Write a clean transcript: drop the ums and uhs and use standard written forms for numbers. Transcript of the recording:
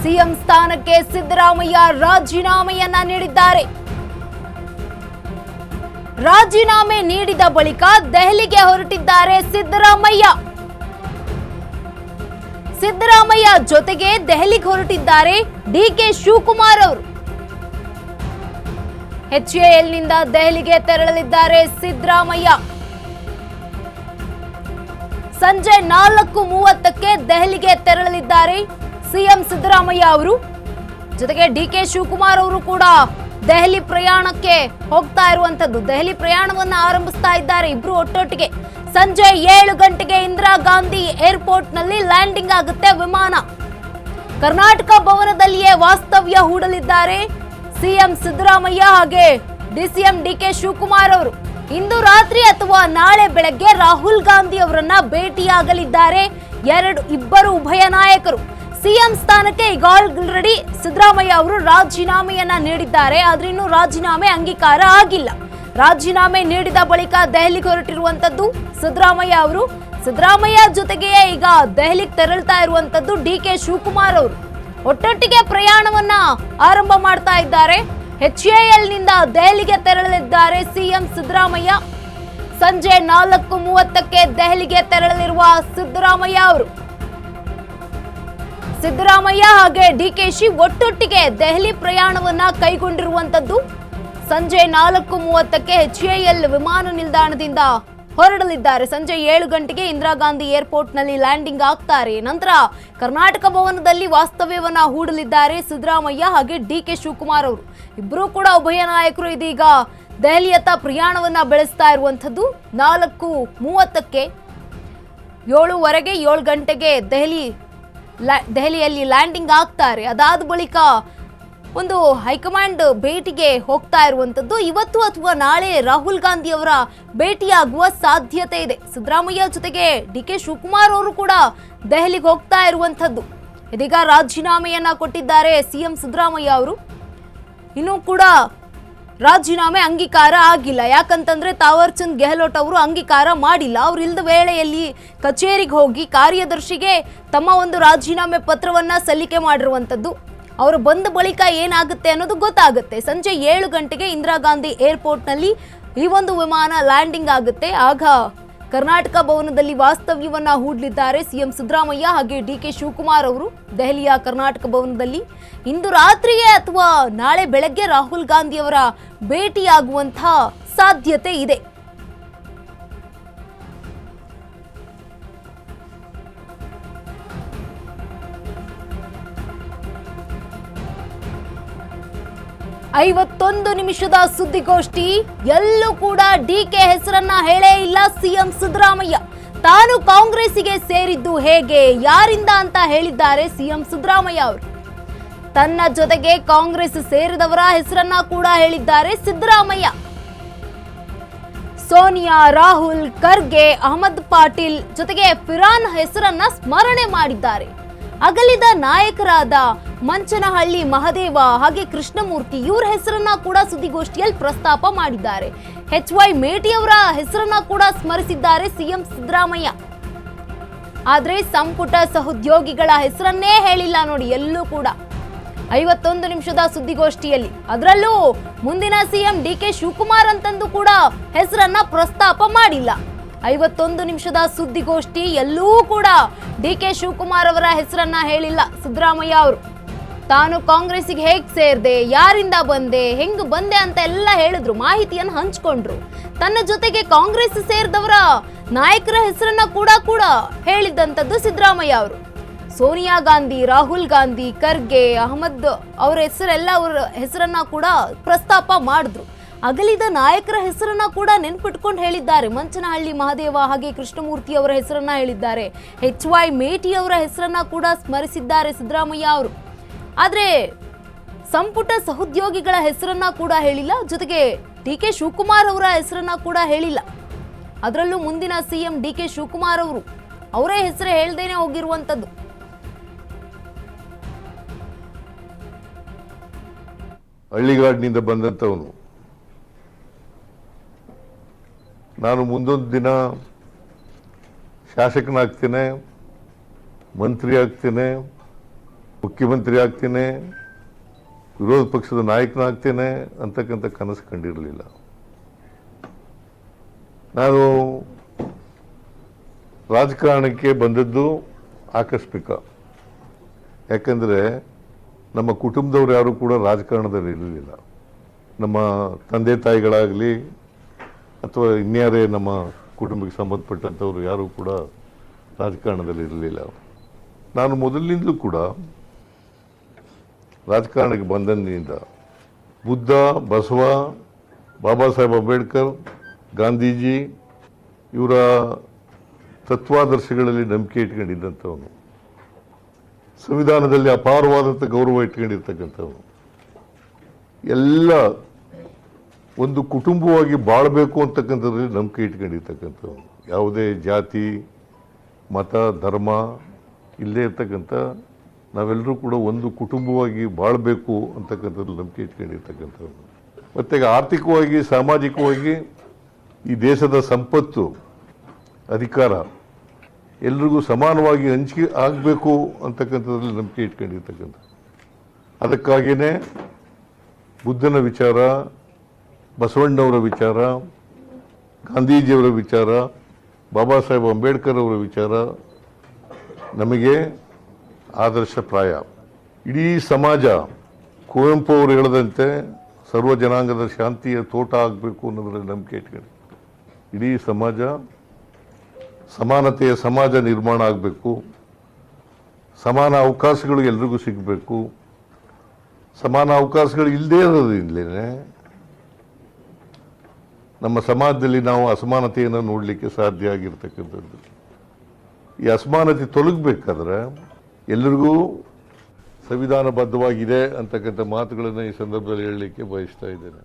CM ಸ್ಥಾನಕ್ಕೆ ಸಿದ್ದರಾಮಯ್ಯ ರಾಜೀನಾಮೆಯನ್ನ ನೀಡಿದ್ದಾರೆ. ರಾಜೀನಾಮೆ ನೀಡಿದ ಬಳಿಕ ದೆಹಲಿಗೆ ಹೊರಟಿದ್ದಾರೆ ಸಿದ್ದರಾಮಯ್ಯ. ಸಿದ್ದರಾಮಯ್ಯ ಜೊತೆಗೆ ದೆಹಲಿಗೆ ಹೊರಟಿದ್ದಾರೆ ಡಿಕೆ ಶಿವಕುಮಾರ್ ಅವರು. ಎಚ್ಎಎಲ್ನಿಂದ ದೆಹಲಿಗೆ ತೆರಳಲಿದ್ದಾರೆ ಸಿದ್ದರಾಮಯ್ಯ. ಸಂಜೆ 4:30ಕ್ಕೆ ದೆಹಲಿಗೆ ತೆರಳಲಿದ್ದಾರೆ ಸಿಎಂ ಸಿದ್ದರಾಮಯ್ಯ ಅವರು. ಜೊತೆಗೆ ಡಿಕೆ ಶಿವಕುಮಾರ್ ಅವರು ಕೂಡ ದೆಹಲಿ ಪ್ರಯಾಣಕ್ಕೆ ಹೋಗ್ತಾ ಇರುವಂತದ್ದು, ದೆಹಲಿ ಪ್ರಯಾಣವನ್ನ ಆರಂಭಿಸ್ತಾ ಇದ್ದಾರೆ. ಇಬ್ರು ಒಟ್ಟೊಟ್ಟಿಗೆ ಸಂಜೆ 7 ಗಂಟೆಗೆ ಇಂದಿರಾ ಗಾಂಧಿ ಏರ್ಪೋರ್ಟ್ ನಲ್ಲಿ ಲ್ಯಾಂಡಿಂಗ್ ಆಗುತ್ತೆ ವಿಮಾನ. ಕರ್ನಾಟಕ ಭವನದಲ್ಲಿಯೇ ವಾಸ್ತವ್ಯ ಹೂಡಲಿದ್ದಾರೆ ಸಿಎಂ ಸಿದ್ದರಾಮಯ್ಯ ಹಾಗೆ ಡಿಸಿಎಂ ಡಿಕೆ ಶಿವಕುಮಾರ್ ಅವರು. ಇಂದು ರಾತ್ರಿ ಅಥವಾ ನಾಳೆ ಬೆಳಗ್ಗೆ ರಾಹುಲ್ ಗಾಂಧಿ ಅವರನ್ನ ಭೇಟಿಯಾಗಲಿದ್ದಾರೆ ಇಬ್ಬರು ಉಭಯ ನಾಯಕರು. ಸಿಎಂ ಸ್ಥಾನಕ್ಕೆ ಈಗ ಆಲ್ರೆಡಿ ಸಿದ್ದರಾಮಯ್ಯ ಅವರು ರಾಜೀನಾಮೆಯನ್ನ ನೀಡಿದ್ದಾರೆ. ಆದ್ರೆ ಇನ್ನು ರಾಜೀನಾಮೆ ಅಂಗೀಕಾರ ಆಗಿಲ್ಲ. ರಾಜೀನಾಮೆ ನೀಡಿದ ಬಳಿಕ ದೆಹಲಿಗೆ ಹೊರಟಿರುವಂತದ್ದು ಸಿದ್ದರಾಮಯ್ಯ ಅವರು. ಸಿದ್ದರಾಮಯ್ಯ ಜೊತೆಗೆ ಈಗ ದೆಹಲಿಗೆ ತೆರಳ್ತಾ ಇರುವಂತದ್ದು ಡಿಕೆ ಶಿವಕುಮಾರ್ ಅವರು. ಒಟ್ಟೊಟ್ಟಿಗೆ ಪ್ರಯಾಣವನ್ನ ಆರಂಭ ಮಾಡ್ತಾ ಇದ್ದಾರೆ. ಎಚ್ಎಎಲ್ನಿಂದ ದೆಹಲಿಗೆ ತೆರಳಲಿದ್ದಾರೆ ಸಿಎಂ ಸಿದ್ದರಾಮಯ್ಯ. ಸಂಜೆ 4:30ಕ್ಕೆ ದೆಹಲಿಗೆ ತೆರಳಲಿರುವ ಸಿದ್ದರಾಮಯ್ಯ ಅವರು. ಸಿದ್ದರಾಮಯ್ಯ ಹಾಗೆ ಡಿಕೆಶಿ ಒಟ್ಟೊಟ್ಟಿಗೆ ದೆಹಲಿ ಪ್ರಯಾಣವನ್ನ ಕೈಗೊಂಡಿರುವಂತದ್ದು. ಸಂಜೆ 4:30ಕ್ಕೆ ಎಚ್ಎಎಲ್ ವಿಮಾನ ನಿಲ್ದಾಣದಿಂದ ಹೊರಡಲಿದ್ದಾರೆ. ಸಂಜೆ 7 ಗಂಟೆಗೆ ಇಂದಿರಾ ಗಾಂಧಿ ಏರ್ಪೋರ್ಟ್ ನಲ್ಲಿ ಲ್ಯಾಂಡಿಂಗ್ ಆಗ್ತಾರೆ. ನಂತರ ಕರ್ನಾಟಕ ಭವನದಲ್ಲಿ ವಾಸ್ತವ್ಯವನ್ನ ಹೂಡಲಿದ್ದಾರೆ ಸಿದ್ದರಾಮಯ್ಯ ಹಾಗೆ ಡಿಕೆ ಶಿವಕುಮಾರ್ ಅವರು. ಇಬ್ಬರೂ ಕೂಡ ಉಭಯ ನಾಯಕರು ಇದೀಗ ದೆಹಲಿಯತ್ತ ಪ್ರಯಾಣವನ್ನ ಬೆಳೆಸ್ತಾ ಇರುವಂತದ್ದು. 4:30ಕ್ಕೆ 7 ಗಂಟೆಗೆ ದೆಹಲಿಯಲ್ಲಿ ಲ್ಯಾಂಡಿಂಗ್ ಆಗ್ತಾರೆ. ಅದಾದ ಬಳಿಕ ಒಂದು ಹೈಕಮಾಂಡ್ ಭೇಟಿಗೆ ಹೋಗ್ತಾ ಇರುವಂತದ್ದು. ಇವತ್ತು ಅಥವಾ ನಾಳೆ ರಾಹುಲ್ ಗಾಂಧಿ ಅವರ ಭೇಟಿಯಾಗುವ ಸಾಧ್ಯತೆ ಇದೆ. ಸಿದ್ದರಾಮಯ್ಯ ಜೊತೆಗೆ ಡಿಕೆ ಶಿವಕುಮಾರ್ ಅವರು ಕೂಡ ದೆಹಲಿಗೆ ಹೋಗ್ತಾ ಇರುವಂತದ್ದು. ಇದೀಗ ರಾಜೀನಾಮೆಯನ್ನ ಕೊಟ್ಟಿದ್ದಾರೆ ಸಿಎಂ ಸಿದ್ದರಾಮಯ್ಯ ಅವರು. ಇನ್ನೂ ಕೂಡ ರಾಜೀನಾಮೆ ಅಂಗೀಕಾರ ಆಗಿಲ್ಲ. ಯಾಕಂತಂದ್ರೆ ತಾವರ್ ಚಂದ್ ಗೆಹ್ಲೋಟ್ ಅವರು ಅಂಗೀಕಾರ ಮಾಡಿಲ್ಲ. ಅವ್ರು ಇಲ್ಲದ ವೇಳೆಯಲ್ಲಿ ಕಚೇರಿಗೆ ಹೋಗಿ ಕಾರ್ಯದರ್ಶಿಗೆ ತಮ್ಮ ಒಂದು ರಾಜೀನಾಮೆ ಪತ್ರವನ್ನ ಸಲ್ಲಿಕೆ ಮಾಡಿರುವಂತದ್ದು. ಅವರು ಬಂದ ಬಳಿಕ ಏನಾಗುತ್ತೆ ಅನ್ನೋದು ಗೊತ್ತಾಗುತ್ತೆ. ಸಂಜೆ 7 ಗಂಟೆಗೆ ಇಂದಿರಾ ಗಾಂಧಿ ಏರ್ಪೋರ್ಟ್ ನಲ್ಲಿ ಈ ಒಂದು ವಿಮಾನ ಲ್ಯಾಂಡಿಂಗ್ ಆಗುತ್ತೆ. ಆಗ ಕರ್ನಾಟಕ ಭವನದಲ್ಲಿ ವಾಸ್ತವ್ಯವನ್ನ ಹೂಡಲಿದ್ದಾರೆ ಸಿಎಂ ಸಿದ್ದರಾಮಯ್ಯ ಹಾಗೆ ಡಿಕೆ ಶಿವಕುಮಾರ್ ಅವರು. ದೆಹಲಿಯ ಕರ್ನಾಟಕ ಭವನದಲ್ಲಿ ಇಂದು ರಾತ್ರಿಯೇ ಅಥವಾ ನಾಳೆ ಬೆಳಗ್ಗೆ ರಾಹುಲ್ ಗಾಂಧಿ ಅವರ ಭೇಟಿಯಾಗುವಂತಹ ಸಾಧ್ಯತೆ ಇದೆ. ಐವತ್ತೊಂದು ನಿಮಿಷದ ಸುದ್ದಿಗೋಷ್ಠಿ. ಎಲ್ಲೂ ಕೂಡ ಡಿಕೆ ಹೆಸರನ್ನ ಹೇಳೇ ಇಲ್ಲ ಸಿಎಂ ಸಿದ್ದರಾಮಯ್ಯ. ತಾನು ಕಾಂಗ್ರೆಸ್ಸಿಗೆ ಸೇರಿದ್ದು ಹೇಗೆ, ಯಾರಿಂದ ಅಂತ ಹೇಳಿದ್ದಾರೆ ಸಿಎಂ ಸಿದ್ದರಾಮಯ್ಯ ಅವರು. ತನ್ನ ಜೊತೆಗೆ ಕಾಂಗ್ರೆಸ್ ಸೇರಿದವರ ಹೆಸರನ್ನ ಕೂಡ ಹೇಳಿದ್ದಾರೆ ಸಿದ್ದರಾಮಯ್ಯ. ಸೋನಿಯಾ, ರಾಹುಲ್, ಖರ್ಗೆ, ಅಹಮದ್ ಪಾಟೀಲ್ ಜೊತೆಗೆ ಫಿರಾನ್ ಹೆಸರನ್ನ ಸ್ಮರಣೆ ಮಾಡಿದ್ದಾರೆ. ಅಗಲಿದ ನಾಯಕರಾದ ಮಂಚನಹಳ್ಳಿ ಮಹದೇವ ಹಾಗೆ ಕೃಷ್ಣಮೂರ್ತಿ ಇವರ ಹೆಸರನ್ನ ಕೂಡ ಸುದ್ದಿಗೋಷ್ಠಿಯಲ್ಲಿ ಪ್ರಸ್ತಾಪ ಮಾಡಿದ್ದಾರೆ. HY ಮೇಟಿ ಅವರ ಹೆಸರನ್ನ ಕೂಡ ಸ್ಮರಿಸಿದ್ದಾರೆ ಸಿಎಂ ಸಿದ್ದರಾಮಯ್ಯ. ಆದ್ರೆ ಸಂಪುಟ ಸಹೋದ್ಯೋಗಿಗಳ ಹೆಸರನ್ನೇ ಹೇಳಿಲ್ಲ ನೋಡಿ ಎಲ್ಲೂ ಕೂಡ 51 ನಿಮಿಷದ ಸುದ್ದಿಗೋಷ್ಠಿಯಲ್ಲಿ. ಅದರಲ್ಲೂ ಮುಂದಿನ ಸಿಎಂ ಡಿಕೆ ಶಿವಕುಮಾರ್ ಅಂತಂದು ಕೂಡ ಹೆಸರನ್ನ ಪ್ರಸ್ತಾಪ ಮಾಡಿಲ್ಲ. 51 ನಿಮಿಷದ ಸುದ್ದಿಗೋಷ್ಠಿ ಎಲ್ಲೂ ಕೂಡ ಡಿಕೆ ಶಿವಕುಮಾರ್ ಅವರ ಹೆಸರನ್ನ ಹೇಳಿಲ್ಲ ಸಿದ್ದರಾಮಯ್ಯ ಅವರು. ತಾನು ಕಾಂಗ್ರೆಸ್ಸಿಗೆ ಹೇಗ್ ಸೇರ್ದೆ, ಯಾರಿಂದ ಬಂದೆ, ಹೆಂಗ್ ಬಂದೆ ಅಂತ ಎಲ್ಲ ಹೇಳಿದ್ರು, ಮಾಹಿತಿಯನ್ನು ಹಂಚ್ಕೊಂಡ್ರು. ತನ್ನ ಜೊತೆಗೆ ಕಾಂಗ್ರೆಸ್ ಸೇರಿದವರ ನಾಯಕರ ಹೆಸರನ್ನ ಕೂಡ ಹೇಳಿದಂತದ್ದು ಸಿದ್ದರಾಮಯ್ಯ ಅವರು. ಸೋನಿಯಾ ಗಾಂಧಿ, ರಾಹುಲ್ ಗಾಂಧಿ, ಖರ್ಗೆ, ಅಹಮದ್ ಅವರ ಹೆಸರನ್ನ ಕೂಡ ಪ್ರಸ್ತಾಪ ಮಾಡಿದ್ರು. ಅಗಲಿದ ನಾಯಕರ ಹೆಸರನ್ನ ಕೂಡ ನೆನ್ಪಿಟ್ಕೊಂಡು ಹೇಳಿದ್ದಾರೆ. ಮಂಚನಹಳ್ಳಿ ಮಹದೇವ ಹಾಗೆ ಕೃಷ್ಣಮೂರ್ತಿ ಅವರ ಹೆಸರನ್ನ ಹೇಳಿದ್ದಾರೆ. HY ಮೇಟಿ ಅವರ ಹೆಸರನ್ನ ಕೂಡ ಸ್ಮರಿಸಿದ್ದಾರೆ ಸಿದ್ದರಾಮಯ್ಯ ಅವರು. ಆದ್ರೆ ಸಂಪುಟ ಸಹೋದ್ಯೋಗಿಗಳ ಹೆಸರನ್ನ ಕೂಡ ಹೇಳಿಲ್ಲ. ಜೊತೆಗೆ ಡಿಕೆ ಶಿವಕುಮಾರ್ ಅವರ ಹೆಸರನ್ನ ಕೂಡ ಹೇಳಿಲ್ಲ. ಅದರಲ್ಲೂ ಮುಂದಿನ ಸಿಎಂ ಡಿಕೆ ಶಿವಕುಮಾರ್ ಅವರು ಅವರೇ ಹೆಸರು ಹೇಳ್ದೇನೆ ಹೋಗಿರುವಂತದ್ದು. ಹಳ್ಳಿಗಾಡಿನಿಂದ ಬಂದಂತವನು ನಾನು ಮುಂದೊಂದು ದಿನ ಶಾಸಕನಾಗ್ತೇನೆ, ಮಂತ್ರಿ ಆಗ್ತೇನೆ, ಮುಖ್ಯಮಂತ್ರಿ ಆಗ್ತೇನೆ, ವಿರೋಧ ಪಕ್ಷದ ನಾಯಕನಾಗ್ತೇನೆ ಅಂತಕ್ಕಂಥ ಕನಸು ಕಂಡಿರಲಿಲ್ಲ. ನಾನು ರಾಜಕಾರಣಕ್ಕೆ ಬಂದದ್ದು ಆಕಸ್ಮಿಕ. ಯಾಕಂದರೆ ನಮ್ಮ ಕುಟುಂಬದವ್ರು ಯಾರು ಕೂಡ ರಾಜಕಾರಣದಲ್ಲಿ ಇರಲಿಲ್ಲ. ನಮ್ಮ ತಂದೆ ತಾಯಿಗಳಾಗಲಿ ಅಥವಾ ಇನ್ಯಾರೇ ನಮ್ಮ ಕುಟುಂಬಕ್ಕೆ ಸಂಬಂಧಪಟ್ಟಂಥವ್ರು ಯಾರೂ ಕೂಡ ರಾಜಕಾರಣದಲ್ಲಿ ಇರಲಿಲ್ಲ. ನಾನು ಮೊದಲಿನಿಂದಲೂ ಕೂಡ ರಾಜಕಾರಣಕ್ಕೆ ಬಂದಂದಿನಿಂದ ಬುದ್ಧ, ಬಸವ, ಬಾಬಾ ಸಾಹೇಬ್ ಅಂಬೇಡ್ಕರ್, ಗಾಂಧೀಜಿ ಇವರ ತತ್ವಾದರ್ಶಗಳಲ್ಲಿ ನಂಬಿಕೆ ಇಟ್ಕೊಂಡಿದ್ದಂಥವನು, ಸಂವಿಧಾನದಲ್ಲಿ ಅಪಾರವಾದಂಥ ಗೌರವ ಇಟ್ಕೊಂಡಿರ್ತಕ್ಕಂಥವನು, ಎಲ್ಲ ಒಂದು ಕುಟುಂಬವಾಗಿ ಬಾಳಬೇಕು ಅಂತಕ್ಕಂಥದ್ರಲ್ಲಿ ನಂಬಿಕೆ ಇಟ್ಕೊಂಡಿರ್ತಕ್ಕಂಥವನು, ಯಾವುದೇ ಜಾತಿ ಮತ ಧರ್ಮ ಇಲ್ಲೇ ಇರ್ತಕ್ಕಂಥ ನಾವೆಲ್ಲರೂ ಕೂಡ ಒಂದು ಕುಟುಂಬವಾಗಿ ಬಾಳಬೇಕು ಅಂತಕ್ಕಂಥದ್ದು ನಂಬಿಕೆ ಇಟ್ಕೊಂಡಿರ್ತಕ್ಕಂಥವನು. ಮತ್ತು ಆರ್ಥಿಕವಾಗಿ ಸಾಮಾಜಿಕವಾಗಿ ಈ ದೇಶದ ಸಂಪತ್ತು ಅಧಿಕಾರ ಎಲ್ರಿಗೂ ಸಮಾನವಾಗಿ ಹಂಚಿಕೆ ಆಗಬೇಕು ಅಂತಕ್ಕಂಥದ್ರಲ್ಲಿ ನಂಬಿಕೆ ಇಟ್ಕೊಂಡಿರ್ತಕ್ಕಂಥ. ಅದಕ್ಕಾಗಿಯೇ ಬುದ್ಧನ ವಿಚಾರ, ಬಸವಣ್ಣವರ ವಿಚಾರ, ಗಾಂಧೀಜಿಯವರ ವಿಚಾರ, ಬಾಬಾ ಸಾಹೇಬ್ ಅಂಬೇಡ್ಕರ್ ಅವರ ವಿಚಾರ ನಮಗೆ ಆದರ್ಶಪ್ರಾಯ. ಇಡೀ ಸಮಾಜ ಕುವೆಂಪು ಅವರು ಹೇಳದಂತೆ ಸರ್ವ ಜನಾಂಗದ ಶಾಂತಿಯ ತೋಟ ಆಗಬೇಕು ಅನ್ನೋದ್ರಲ್ಲಿ ನಂಬಿಕೆ ಇಟ್ಕೊಂಡು ಇಡೀ ಸಮಾಜ ಸಮಾನತೆಯ ಸಮಾಜ ನಿರ್ಮಾಣ ಆಗಬೇಕು, ಸಮಾನ ಅವಕಾಶಗಳು ಎಲ್ರಿಗೂ ಸಿಗಬೇಕು. ಸಮಾನ ಅವಕಾಶಗಳು ಇಲ್ಲದೇ ಇರೋದ್ರಿಂದಲೇ ನಮ್ಮ ಸಮಾಜದಲ್ಲಿ ನಾವು ಅಸಮಾನತೆಯನ್ನು ನೋಡಲಿಕ್ಕೆ ಸಾಧ್ಯ ಆಗಿರ್ತಕ್ಕಂಥದ್ದು. ಈ ಅಸಮಾನತೆ ತೊಲಗಬೇಕಾದ್ರೆ ಎಲ್ಲರಿಗೂ ಸಂವಿಧಾನಬದ್ಧವಾಗಿದೆ ಅಂತಕ್ಕಂಥ ಮಾತುಗಳನ್ನು ಈ ಸಂದರ್ಭದಲ್ಲಿ ಹೇಳಲಿಕ್ಕೆ ಬಯಸ್ತಾ ಇದ್ದೇನೆ.